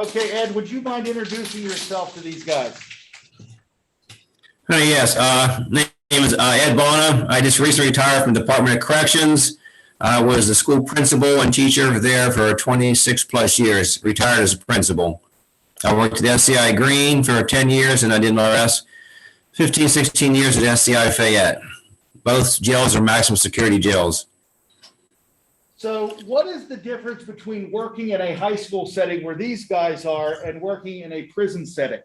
Okay, Ed, would you mind introducing yourself to these guys? Yes, name is Ed Bohna. I just recently retired from the Department of Corrections. I was the school principal and teacher there for 26 plus years, retired as a principal. I worked at SCI Green for 10 years and I did my rest 15, 16 years at SCI Fayette. Both jails are maximum security jails. So what is the difference between working in a high school setting where these guys are and working in a prison setting?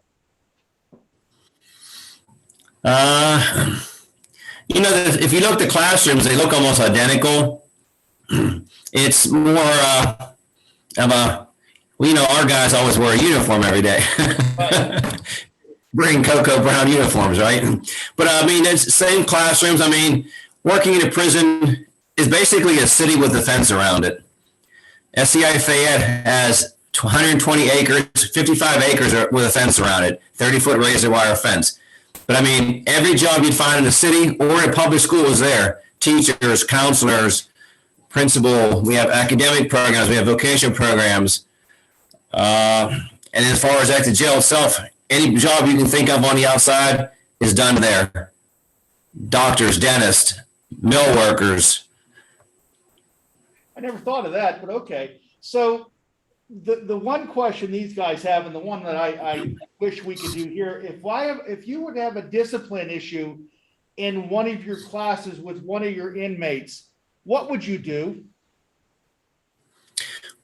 If you look at the classrooms, they look almost identical. It's more of a, our guys always wear a uniform every day. Right. Bring cocoa brown uniforms, right? But it's the same classrooms. Working in a prison is basically a city with a fence around it. SCI Fayette has 120 acres, 55 acres with a fence around it, 30-foot razor wire fence. But every job you'd find in the city or in a public school is there. Teachers, counselors, principal, we have academic programs, we have vocational programs. And as far as at the jail itself, any job you can think of on the outside is done there. Doctors, dentists, mill workers. I never thought of that, but okay. So the one question these guys have, and the one that I wish we could do here, if you would have a discipline issue in one of your classes with one of your inmates, what would you do?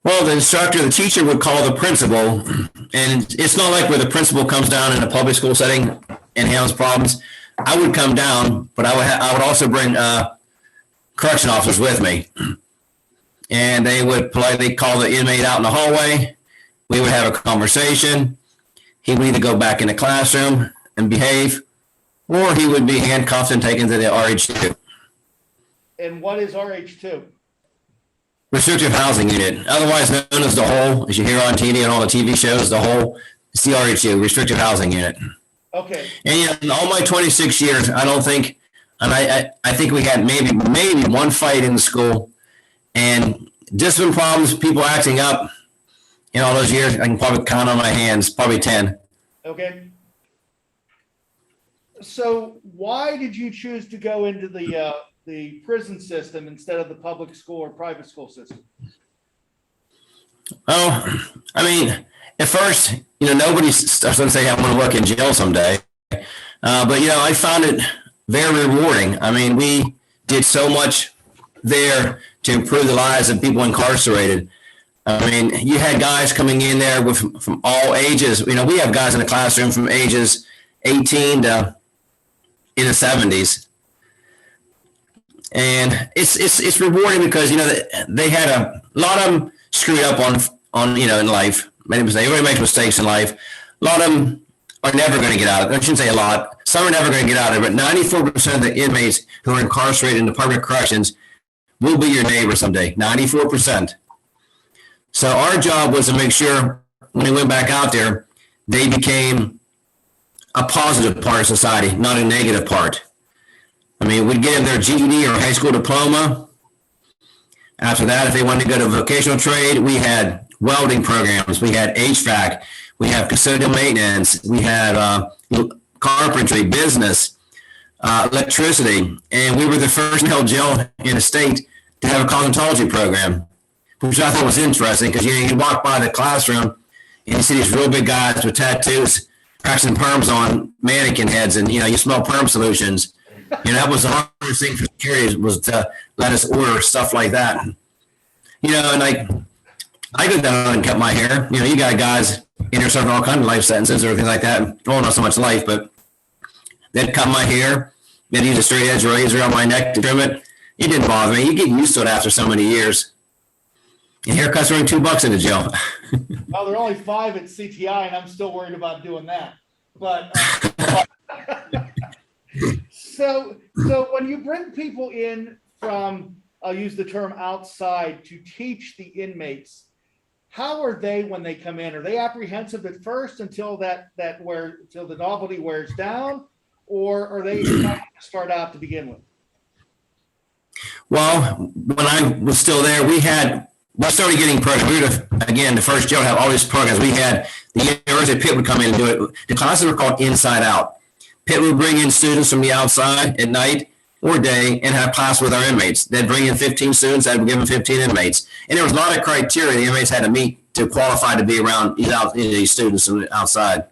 Well, the teacher would call the principal, and it's not like where the principal comes down in a public school setting and handles problems. I would come down, but I would also bring correction officers with me. And they would politely call the inmate out in the hallway. We would have a conversation. He would either go back in the classroom and behave, or he would be handcuffed and taken to the RH2. And what is RH2? Restrictive housing unit, otherwise known as the hole, as you hear on TV and all the TV shows, the hole. It's the RH2, restrictive housing unit. Okay. And in all my 26 years, I don't think, and I think we had maybe one fight in the school. And discipline problems, people acting up in all those years, I can probably count on my hands, probably 10. Okay. So why did you choose to go into the prison system instead of the public school or private school system? Oh, at first, nobody starts to say I want to work in jail someday. But, I found it very rewarding. We did so much there to improve the lives of people incarcerated. You had guys coming in there from all ages. We have guys in the classroom from ages 18 to in the 70s. And it's rewarding because, they had a lot of them screwed up on in life. Everybody makes mistakes in life. A lot of them are never going to get out of it. I shouldn't say a lot. Some are never going to get out of it, but 94% of the inmates who are incarcerated in the Department of Corrections will be your neighbor someday, 94%. So our job was to make sure when they went back out there, they became a positive part of society, not a negative part. We'd give them their GED or high school diploma. After that, if they wanted to go to vocational trade, we had welding programs, we had HVAC, we have custodial maintenance, we had carpentry, business, electricity, and we were the first held jail in the state to have a cosmetology program, which I thought was interesting because you walk by the classroom and you see these real big guys with tattoos practicing perms on mannequin heads, and you smell perm solutions. That was the hardest thing for security, was to let us order stuff like that. And I go down and cut my hair. You got guys in there serving all kinds of life sentences or things like that. Well, not so much life, but they'd cut my hair. They'd use a straight edge razor on my neck to trim it. It didn't bother me. You get used to it after so many years. And haircuts are only $2 in the jail. Well, they're only $5 at CTI, and I'm still worried about doing that. But so when you bring people in from, I'll use the term outside, to teach the inmates, how are they when they come in? Are they apprehensive at first until until the novelty wears down, or are they start out to begin with? Well, when I was still there, we had we started getting programs. We were, again, the first jail to have all these programs. We had the University of Pitt would come in and do it. The classes were called Inside Out. Pitt would bring in students from the outside at night or day and have class with our inmates. They'd bring in 15 students, they'd give them 15 inmates. And there was a lot of criteria the inmates had to meet to qualify to be around these students from the outside.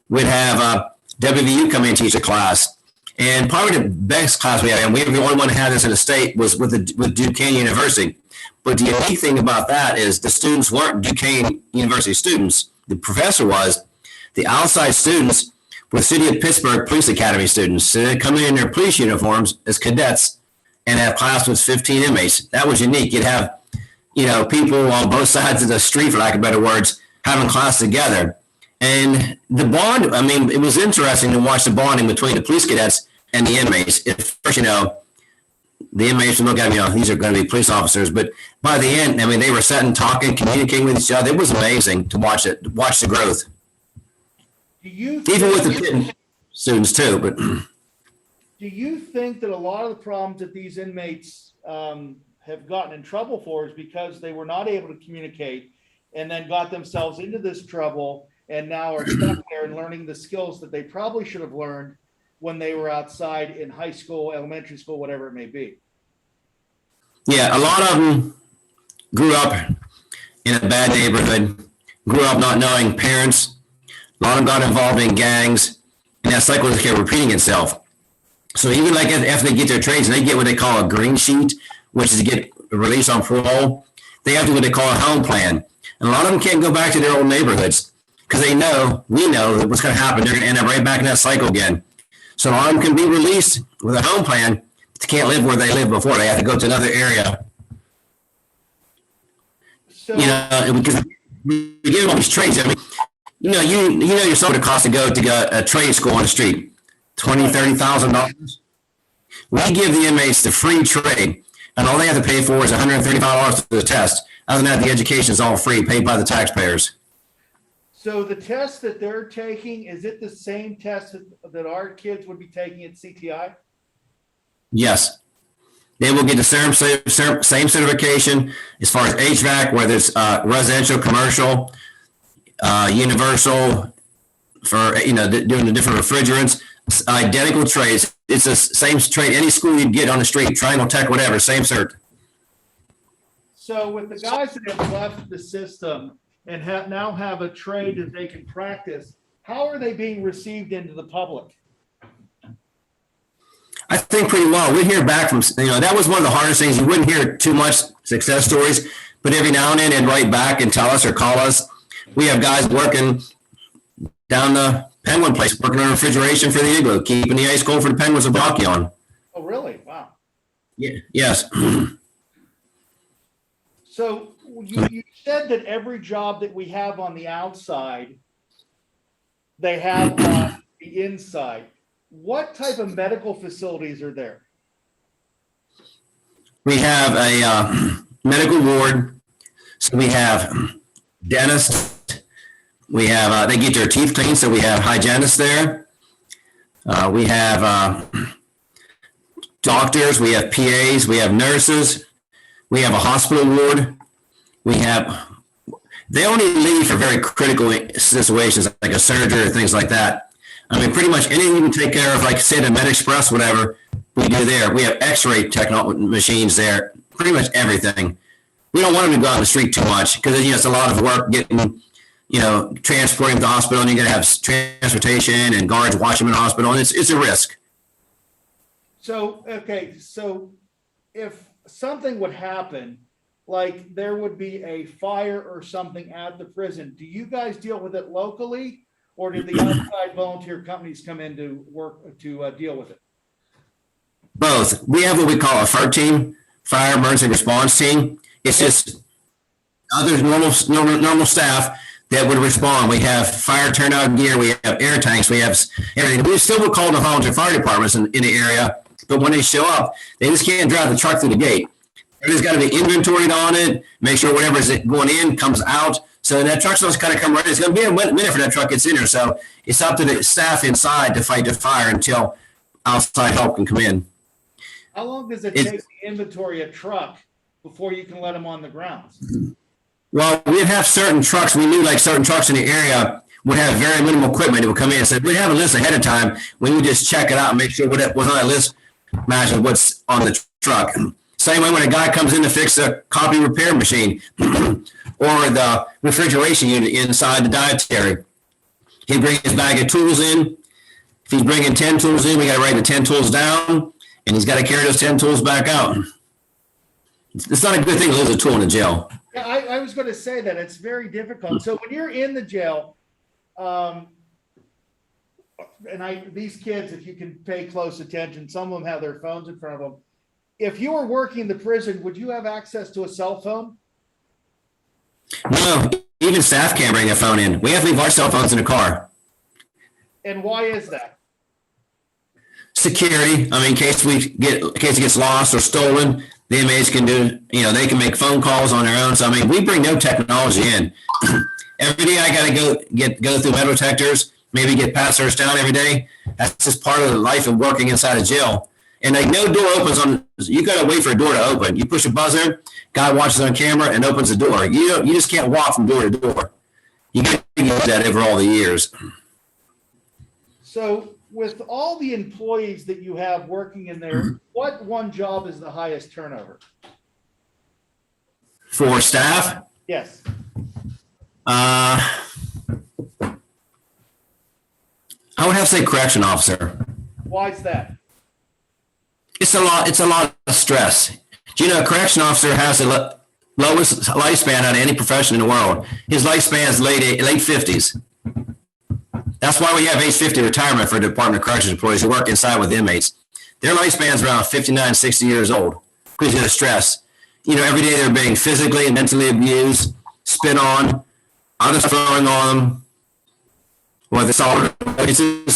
We'd have WVU come in and teach a class. And probably the best class we had, and we were the only one that had this in the state, was with Duquesne University. But the unique thing about that is the students weren't Duquesne University students. The professor was. The outside students were City of Pittsburgh Police Academy students. So they come in their police uniforms as cadets and have class with 15 inmates. That was unique. You'd have, people on both sides of the street, for lack of better words, having class together. And the bond, it was interesting to watch the bonding between the police cadets and the inmates. At first, the inmates would look at me, these are going to be police officers. But by the end, they were sitting, talking, communicating with each other. It was amazing to watch the growth. Even with the students too, but do you think that a lot of the problems that these inmates have gotten in trouble for is because they were not able to communicate and then got themselves into this trouble and now are stuck there and learning the skills that they probably should have learned when they were outside in high school, elementary school, whatever it may be? Yeah, a lot of them grew up in a bad neighborhood, grew up not knowing parents. A lot of them got involved in gangs, and that cycle just kept repeating itself. So even like after they get their trades, and they get what they call a green sheet, which is to get released on parole, they have to what they call a home plan. And a lot of them can't go back to their old neighborhoods because we know that what's going to happen. They're going to end up right back in that cycle again. So a lot of them can be released with a home plan, but they can't live where they lived before. They have to go to another area. So, because we give them all these trades. You know yourself what it costs to go to a trade school on the street, $20,000-$30,000. We give the inmates the free trade, and all they have to pay for is $135 for the test. Other than that, the education is all free, paid by the taxpayers. So the test that they're taking, is it the same test that our kids would be taking at CTI? Yes. They will get the same certification as far as HVAC, whether it's residential, commercial, universal, for doing the different refrigerants, identical trades. It's the same trade any school you'd get on the street, Triangle Tech, whatever, same cert. So with the guys that have left the system and now have a trade that they can practice, how are they being received into the public? I think pretty well. We hear back from, that was one of the hardest things. You wouldn't hear too much success stories, but every now and then they'd write back and tell us or call us. We have guys working down the Penguin place, working on refrigeration for the igloo, keeping the ice cold for the penguins and Brachyon. Oh, really? Wow. Yeah. Yes. So you said that every job that we have on the outside, they have on the inside. What type of medical facilities are there? We have a medical ward. So we have dentists. We have, they get their teeth cleaned, so we have hygienists there. We have doctors, we have PAs, we have nurses. We have a hospital ward. They only leave for very critical situations like a surgery or things like that. Pretty much anything you can take care of, like say the Med Express, whatever, we do there. We have x-ray machines there, pretty much everything. We don't want them to go out on the street too much because it's a lot of work getting, transporting to the hospital, and you're going to have transportation and guards watch them in the hospital, and it's a risk. So, okay, so if something would happen, like there would be a fire or something at the prison, do you guys deal with it locally, or do the outside volunteer companies come in to work to deal with it? Both. We have what we call a FERT team, Fire Emergency Response Team. It's just other normal staff that would respond. We have fire turnout gear, we have air tanks, we have everything. We still would call the volunteer fire departments in the area, but when they show up, they just can't drive the truck through the gate. Everything's got to be inventoried on it, make sure whatever's going in comes out. So that truck's supposed to kind of come right in. It's going to be a minute for that truck gets in there. So it's up to the staff inside to fight the fire until outside help can come in. How long does it take to inventory a truck before you can let them on the grounds? Well, we'd have certain trucks. We knew like certain trucks in the area would have very minimal equipment that would come in and say, we'd have a list ahead of time. We would just check it out and make sure what's on that list matches what's on the truck. Same way when a guy comes in to fix a copy repair machine or the refrigeration unit inside the dietary. He brings his bag of tools in. If he's bringing 10 tools in, we got to write the 10 tools down, and he's got to carry those 10 tools back out. It's not a good thing to lose a tool in a jail. Yeah, I was going to say that it's very difficult. So when you're in the jail, these kids, if you can pay close attention, some of them have their phones in front of them. If you were working the prison, would you have access to a cell phone? No, even staff can't bring their phone in. We have to leave our cell phones in the car. And why is that? Security. I mean, in case it gets lost or stolen, the inmates can they can make phone calls on their own. So, I mean, we bring no technology in. Every day I got to go through metal detectors, maybe get past search down every day. That's just part of the life of working inside a jail. And like no door opens you got to wait for a door to open. You push a buzzer, guy watches on camera and opens the door. You just can't walk from door to door. You get that over all the years. So with all the employees that you have working in there, what one job is the highest turnover? For staff? Yes. I would have to say correction officer. Why is that? It's a lot of stress. Do you know a correction officer has the lowest lifespan out of any profession in the world? His lifespan is late 50s. That's why we have age 50 retirement for Department of Corrections employees who work inside with inmates. Their lifespan is around 59, 60 years old because of the stress. Every day they're being physically and mentally abused, spit on, others throwing on them. Well, it's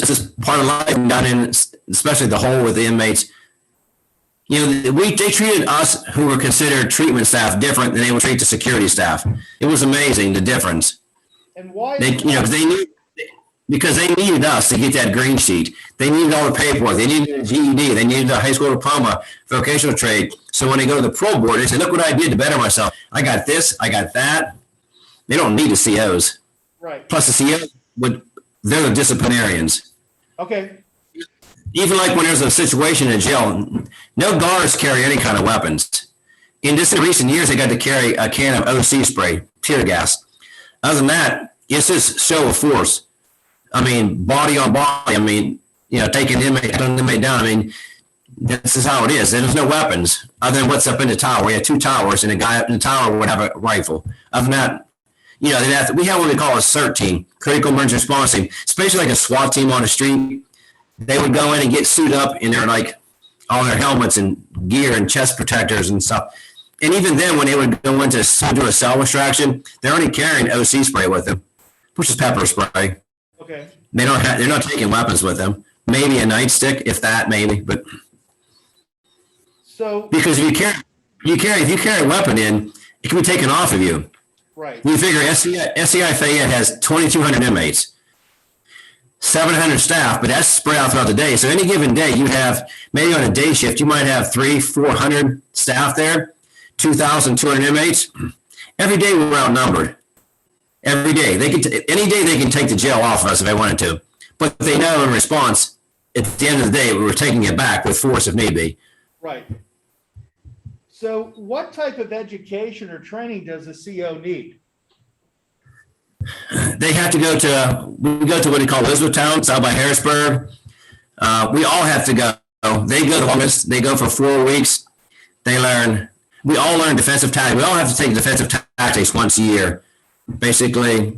just part of life down in, especially the hole with the inmates. They treated us who were considered treatment staff different than they would treat the security staff. It was amazing, the difference. And why? Because they needed us to get that green sheet. They needed all the paperwork. They needed a GED. They needed a high school diploma, vocational trade. So when they go to the parole board, they say, look what I did to better myself. I got this, I got that. They don't need the COs. Right. Plus the COs, they're the disciplinarians. Okay. Even like when there's a situation in jail, no guards carry any kind of weapons. In recent years, they got to carry a can of OC spray, tear gas. Other than that, it's just show of force. I mean, body on body. I mean, taking inmate down. I mean, this is how it is. There's no weapons other than what's up in the tower. We have 2 towers, and the guy up in the tower would have a rifle. Other than that, we have what we call a CERT team, critical emergency response team, especially like a SWAT team on the street. They would go in and get suited up in their all their helmets and gear and chest protectors and stuff. And even then, when they would go into do a cell extraction, they're only carrying OC spray with them, which is pepper spray. Okay. They're not taking weapons with them. Maybe a nightstick, if that, maybe. But so because if you carry a weapon in, it can be taken off of you. Right. You figure SCI Fayette has 2,200 inmates, 700 staff, but that's spread out throughout the day. So any given day, you have maybe on a day shift, you might have 300-400 staff there, 2,200 inmates. Every day we're outnumbered. Every day any day they can take the jail off of us if they wanted to, but they know in response at the end of the day we were taking it back with force if need be. Right. So what type of education or training does a CO need? They have to we go to what they call Elizabethtown, south by Harrisburg. We all have to go. They go the longest. They go for 4 weeks. We all learn defensive tactics. We all have to take defensive tactics once a year. Basically,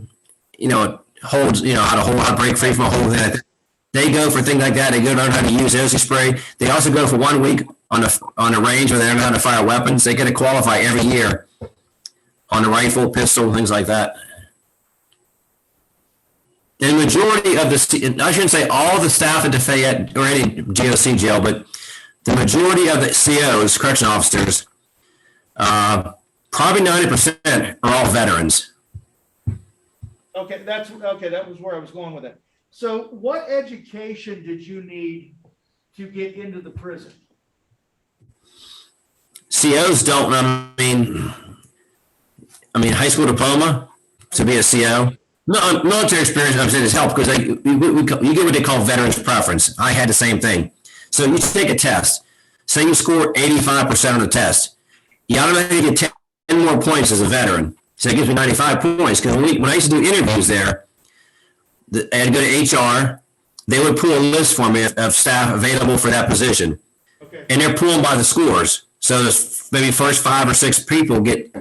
how to break free from a hold. They go for things like that. They go learn how to use OC spray. They also go for 1 week on a range where they learn how to fire weapons. They get to qualify every year on a rifle, pistol, things like that. The majority of I shouldn't say all the staff at the Fayette or any GOC jail, but the majority of the COs, correction officers, probably 90% are all veterans. Okay, that was where I was going with it. So what education did you need to get into the prison? COs don't. I mean, high school diploma to be a CO. No, military experience, I'm saying, has helped because you get what they call veterans preference. I had the same thing. So you take a test. Say you score 85% on the test. You automatically get 10 more points as a veteran. So that gives me 95 points. Because when I used to do interviews there, I had to go to HR. They would pull a list for me of staff available for that position. Okay. And they're pulling by the scores. So there's maybe first 5 or 6 people get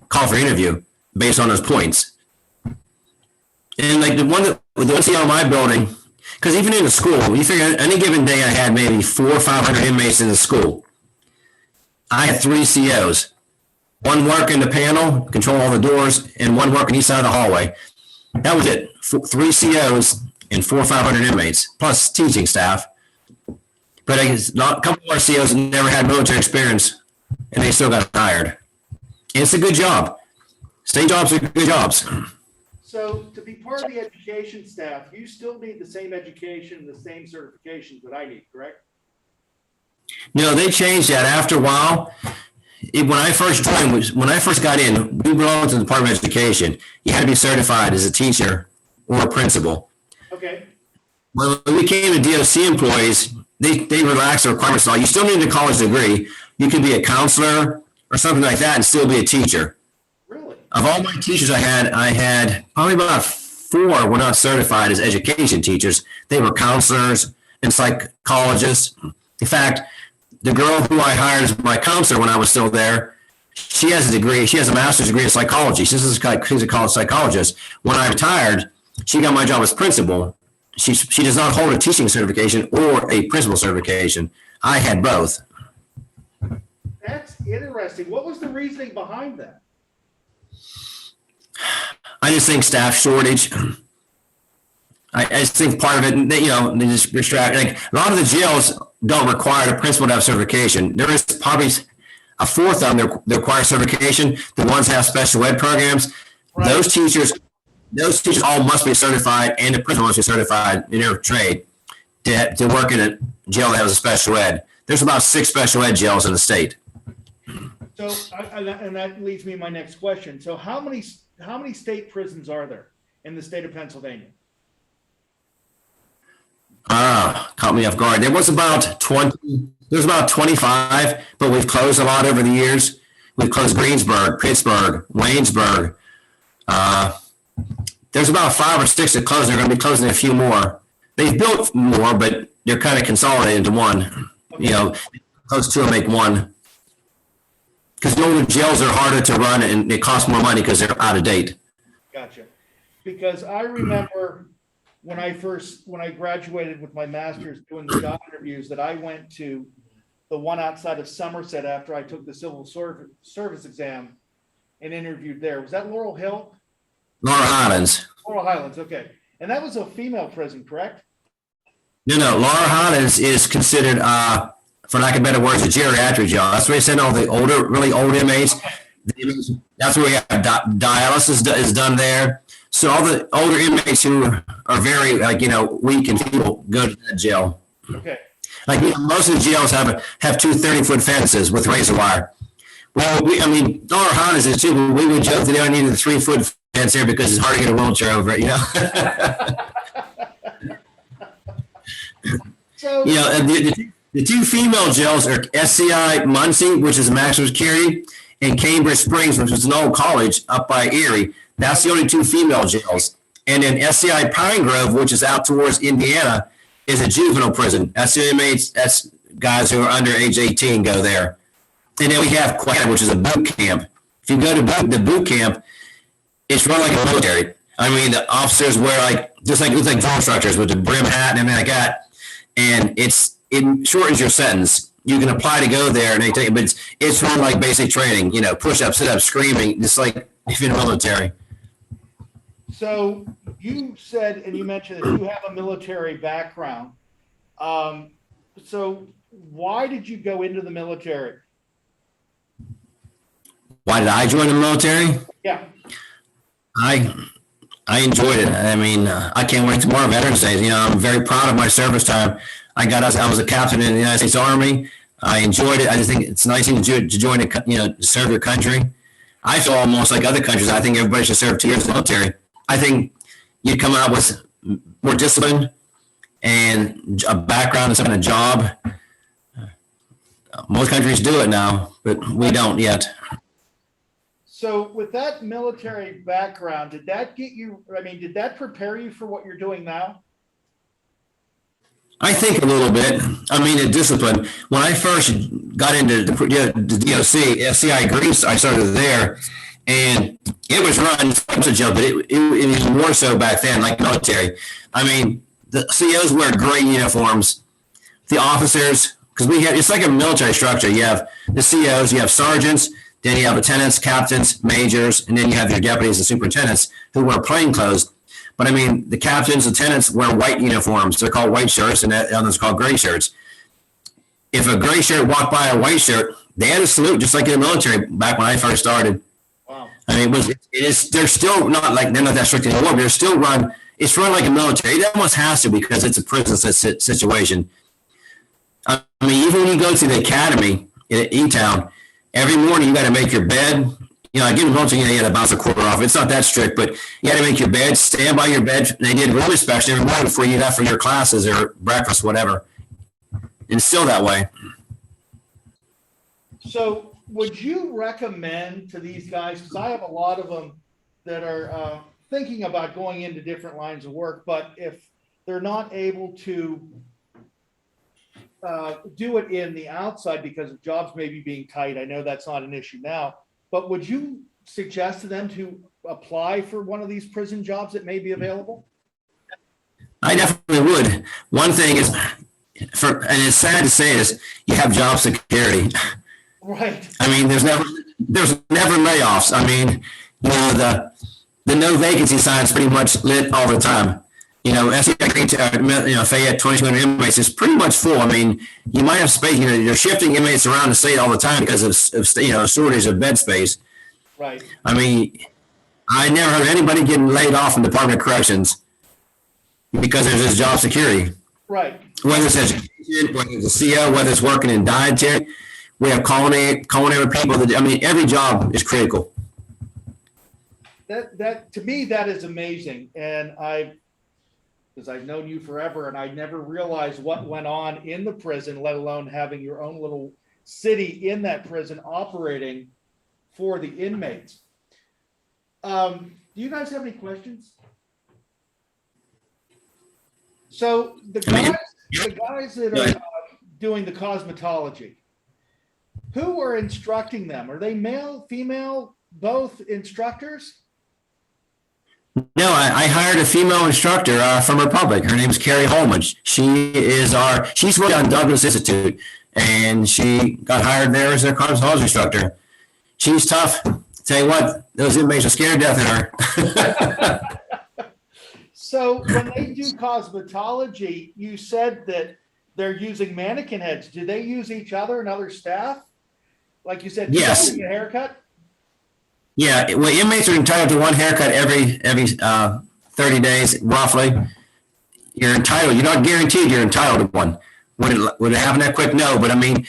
called for interview based on those points. And like the one CO in my building, because even in the school, you figure any given day I had maybe 400 or 500 inmates in the school. I had 3 COs. One working the panel, control all the doors, and one working each side of the hallway. That was it. 3 COs and 400 or 500 inmates, plus teaching staff. But a couple of our COs never had military experience, and they still got hired. And it's a good job. State jobs are good jobs. So to be part of the education staff, you still need the same education, the same certifications that I need, correct? No, they changed that after a while. When I first got in, we belonged to the Department of Education. You had to be certified as a teacher or a principal. Okay. When we became the DOC employees, they relaxed the requirements. You still need a college degree. You could be a counselor or something like that and still be a teacher. Really? Of all my teachers I had probably about 4 were not certified as education teachers. They were counselors and psychologists. In fact, the girl who I hired as my counselor when I was still there, she has a degree. She has a master's degree in psychology. She's a college psychologist. When I retired, she got my job as principal. She does not hold a teaching certification or a principal certification. I had both. That's interesting. What was the reasoning behind that? I just think staff shortage. I just think part of it, they just restrict. Like a lot of the jails don't require the principal to have certification. There is probably a fourth of them that require certification. The ones that have special ed programs. Right. Those teachers all must be certified, and the principal must be certified in their trade to work in a jail that has a special ed. There's about 6 special ed jails in the state. So, and that leads me to my next question. So, how many state prisons are there in the state of Pennsylvania? Caught me off guard. There was about 20. There's about 25, but we've closed a lot over the years. We've closed Greensburg, Pittsburgh, Waynesburg. There's about 5 or 6 that closed. They're going to be closing a few more. They've built more, but they're kind of consolidated into one. Okay. Close 2 and make one. Because the older jails are harder to run and they cost more money because they're out of date. Gotcha. Because I remember when I graduated with my master's doing the job interviews that I went to the one outside of Somerset after I took the civil service exam and interviewed there. Was that Laurel Hill? Laurel Highlands. Laurel Highlands, okay. And that was a female prison, correct? No. Laurel Highlands is considered, for lack of better words, a geriatric jail. That's where they send all the really old inmates. That's where we have dialysis is done there. So all the older inmates who are very weak and feeble go to that jail. Okay. Most of the jails have 2 30-foot fences with razor wire. Well, Laurel Highlands is too, but we would joke that they only needed a 3-foot fence there because it's hard to get a wheelchair over it, So the 2 female jails are SCI Muncie, which is maximum security, and Cambridge Springs, which is an old college up by Erie. That's the only 2 female jails. And then SCI Pine Grove, which is out towards Indiana, is a juvenile prison. That's the inmates, that's guys who are under age 18 go there. And then we have Quad, which is a boot camp. If you go to the boot camp, it's run like a military. The officers wear looks like drill instructors with the brim hat and everything like that. And it shortens your sentence. You can apply to go there and they take it, but it's run like basic training, push-ups, sit-ups, screaming, just like if you're in the military. So you said, and you mentioned that you have a military background. So why did you go into the military? Why did I join the military? Yeah. I enjoyed it. I can't wait tomorrow, Veterans Day. I'm very proud of my service time. I was a captain in the United States Army. I enjoyed it. I just think it's nice thing to join to serve your country. I feel almost like other countries. I think everybody should serve 2 years in the military. I think you'd come out with more discipline and a background and some kind of job. Most countries do it now, but we don't yet. So with that military background, did that did that prepare you for what you're doing now? I think a little bit. I mean, the discipline. When I first got into the DOC, FCI Greece, I started there, and it was run such a job, but it was more so back then, like military. I mean, the COs wear gray uniforms. The officers, because it's like a military structure. You have the COs, you have sergeants, then you have lieutenants, captains, majors, and then you have your deputies and superintendents who wear plain clothes. But I mean, the captains, lieutenants wear white uniforms. They're called white shirts, and the others called gray shirts. If a gray shirt walked by a white shirt, they had a salute, just like in the military back when I first started. Wow. I mean, they're still not like, they're not that strict anymore, but they're still it's run like a military. It almost has to because it's a prison situation. I mean, even when you go to the academy in E-Town, every morning you got to make your bed. I give them military, you got to bounce a quarter off. It's not that strict, but you got to make your bed, stand by your bed. They did room inspection every morning before you left for your classes or breakfast, whatever. And it's still that way. So would you recommend to these guys, because I have a lot of them that are thinking about going into different lines of work, but if they're not able to do it in the outside because of jobs maybe being tight, I know that's not an issue now, but would you suggest to them to apply for one of these prison jobs that may be available? I definitely would. One thing is, and it's sad to say this, you have job security. Right. I mean, there's never layoffs. I mean, the no vacancy sign is pretty much lit all the time. Fayette 2,200 inmates is pretty much full. I mean, you might have space. You're shifting inmates around the state all the time because of shortage of bed space. Right. I mean, I never heard of anybody getting laid off in the Department of Corrections because there's this job security. Right. Whether it's education, whether it's a CO, whether it's working in dietary, we have culinary people. Every job is critical. That to me, that is amazing, and because I've known you forever, and I never realized what went on in the prison, let alone having your own little city in that prison operating for the inmates. Do you guys have any questions? So the guys that are doing the cosmetology, who are instructing them? Are they male, female, both instructors? No, I hired a female instructor from Republic. Her name is Carrie Holman. She's working on Douglas Institute, and she got hired there as their cosmetology instructor. She's tough. Tell you what, those inmates are scared to death of her. So when they do cosmetology, you said that they're using mannequin heads. Do they use each other and other staff? Like you said, yes. Getting a haircut? Yeah, well, inmates are entitled to one haircut every 30 days, roughly. You're entitled. You're not guaranteed. You're entitled to one. Would it happen that quick? No, but I mean,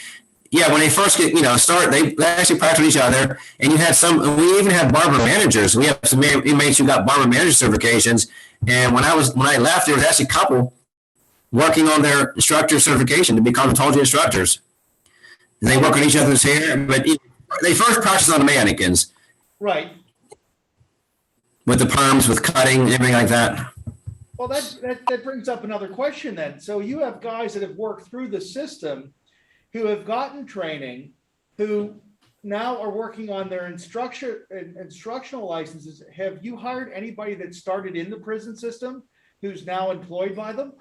yeah, when they first get start, they actually practice with each other. And you had we even had barber managers. We have some inmates who got barber manager certifications. And when I left, there was actually a couple working on their instructor certification to be cosmetology instructors. And they work on each other's hair, but they first practice on the mannequins. Right. With the perms, with cutting, everything like that. Well, that brings up another question then. So you have guys that have worked through the system who have gotten training, who now are working on their instructional licenses. Have you hired anybody that started in the prison system who's now employed by them?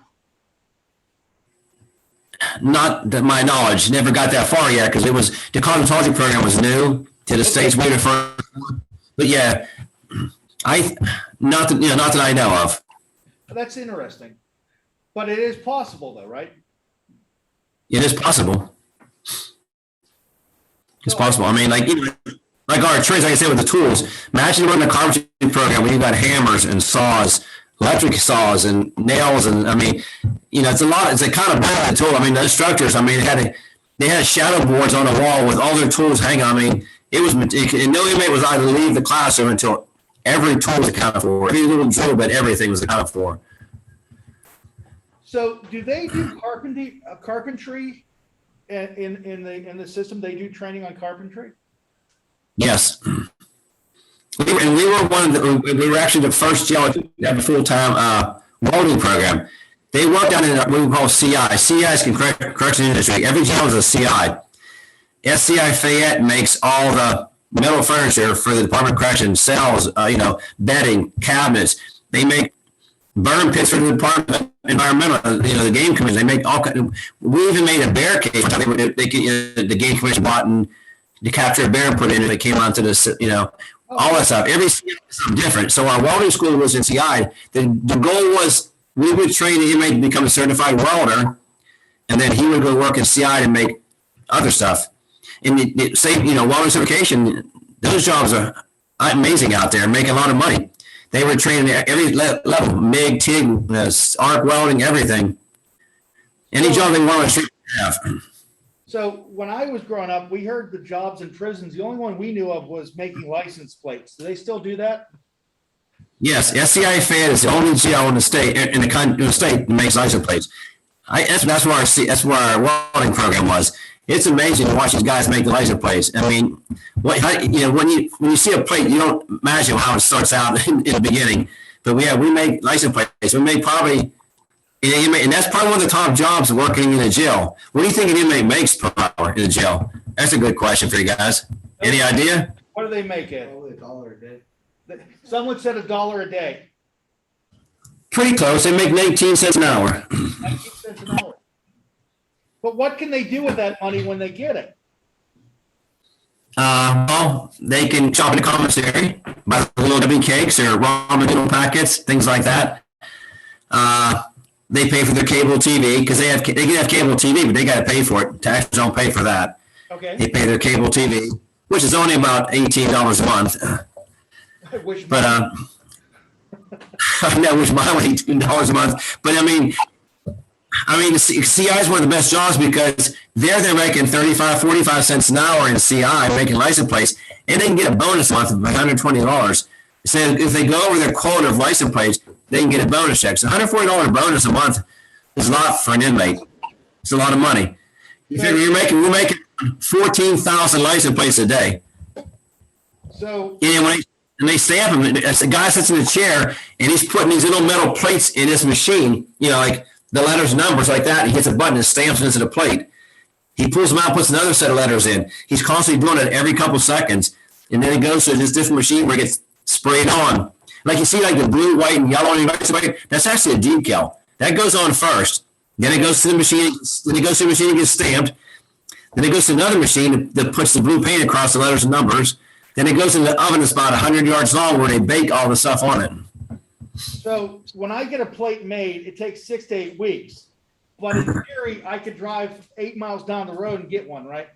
Not to my knowledge. Never got that far yet because the cosmetology program was new to the states. We were the first, but yeah, not that I know of. That's interesting, but it is possible though, right? It is possible. It's possible. I mean, like our trades, like I said, with the tools. Imagine running a carpentry program where you got hammers and saws, electric saws and nails, and I mean, it's a lot. It's a kind of bad tool. I mean, the instructors, they they had shadow boards on the wall with all their tools hanging. I mean, it was, and no inmate was allowed to leave the classroom until every tool was accounted for. Every little drill bit, everything was accounted for. So do they do carpentry in the system? They do training on carpentry? Yes. We were actually the first jail to have a full-time welding program. They worked on what we call CI. CI is correction industry. Every jail is a CI. SCI Fayette makes all the metal furniture for the Department of Corrections, cells, bedding, cabinets. They make burn pits for the Department of Environmental, the game commission. They make all kinds. We even made a bear cage. The game commission bought and to capture a bear and put it in. They came onto this, all that stuff. Every CI is something different. So our welding school was in CI. The goal was we would train the inmate to become a certified welder, and then he would go work in CI to make other stuff. And welding certification, those jobs are amazing out there, making a lot of money. They were training at every level, MIG, TIG, arc welding, everything. Any job they want to have. So when I was growing up, we heard the jobs in prisons. The only one we knew of was making license plates. Do they still do that? Yes, SCI Fayette is the only jail in the state that makes license plates. That's where our welding program was. It's amazing to watch these guys make the license plates. I mean, when you see a plate, you don't imagine how it starts out in the beginning. But we make license plates. We make probably, and that's probably one of the top jobs working in a jail. What do you think an inmate makes per hour in a jail? That's a good question for you guys. Any idea? What do they make it? Probably $1 a day. Someone said $1 a day. Pretty close. They make 19 cents an hour. 19 cents an hour. But what can they do with that money when they get it? Well, they can shop in the commissary, buy little W cakes or ramen noodle packets, things like that. They pay for their cable TV because they can have cable TV, but they got to pay for it. Taxes don't pay for that. Okay. They pay their cable TV, which is only about $18 a month. But I know which mine was $18 a month. But I mean, the CI is one of the best jobs because they're making 45 cents an hour in CI, making license plates, and they can get a bonus month of $120. So if they go over their quota of license plates, they can get a bonus check. So $140 bonus a month is a lot for an inmate. It's a lot of money. You figure we're making 14,000 license plates a day. So and they stamp them. The guy sits in a chair and he's putting these little metal plates in his machine, like the letters, numbers like that. He hits a button and stamps it into the plate. He pulls them out, puts another set of letters in. He's constantly doing it every couple seconds. And then it goes to this different machine where it gets sprayed on. Like you see like the blue, white, and yellow on your license plate, that's actually a decal. That goes on first. Then it goes to the machine. Then it goes to the machine and gets stamped. Then it goes to another machine that puts the blue paint across the letters and numbers. Then it goes in the oven that's about 100 yards long where they bake all the stuff on it. So when I get a plate made, it takes 6 to 8 weeks. But in theory, I could drive 8 miles down the road and get one, right?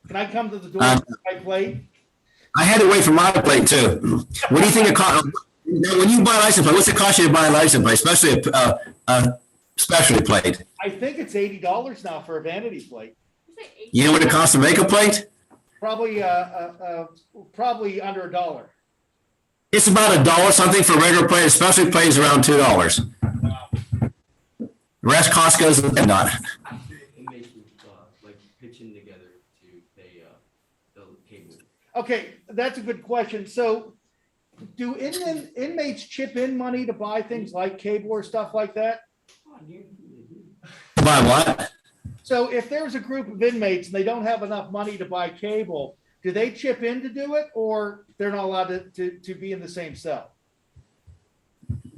Can I come to the door with my plate? I had to wait for my plate too. What do you think it cost? When you buy a license plate, what's it cost you to buy a license plate, especially a specialty plate? I think it's $80 now for a vanity plate. You know what it costs to make a plate? Probably under $1. It's about $1 something for a regular plate. A specialty plate is around $2. The rest Costco's and not. Inmates would pitch in together to pay the cable. Okay, that's a good question. So do inmates chip in money to buy things like cable or stuff like that? Buy what? So if there's a group of inmates and they don't have enough money to buy cable, do they chip in to do it, or they're not allowed to be in the same cell?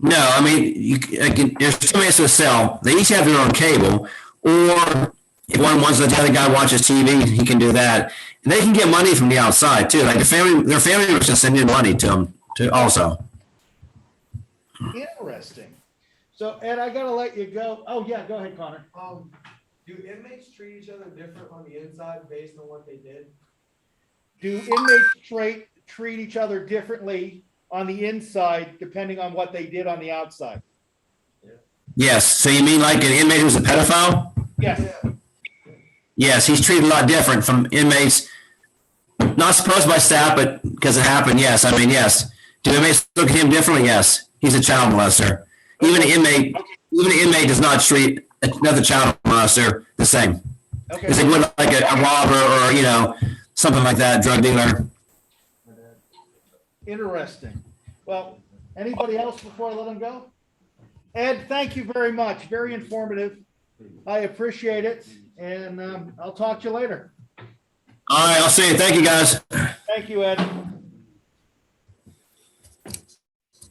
No, I mean, there's 2 inmates to a cell. They each have their own cable, or if one wants to let the other guy watches TV, he can do that. And they can get money from the outside too. Like their family members can send in money to them too also. Interesting. So Ed, I gotta let you go. Oh yeah, go ahead, Connor. Do inmates treat each other different on the inside based on what they did? Do inmates treat each other differently on the inside depending on what they did on the outside? Yes. So you mean like an inmate who's a pedophile? Yes. Yes, he's treated a lot different from inmates. Not supposed by staff, but because it happened, yes. I mean, yes. Do inmates look at him differently? Yes. He's a child molester. Even an inmate does not treat another child molester the same. Okay. Because they would like a robber or, you know, something like that, drug dealer. Interesting. Well, anybody else before I let him go? Ed, thank you very much. Very informative. I appreciate it. And I'll talk to you later. All right, I'll see you. Thank you, guys. Thank you, Ed.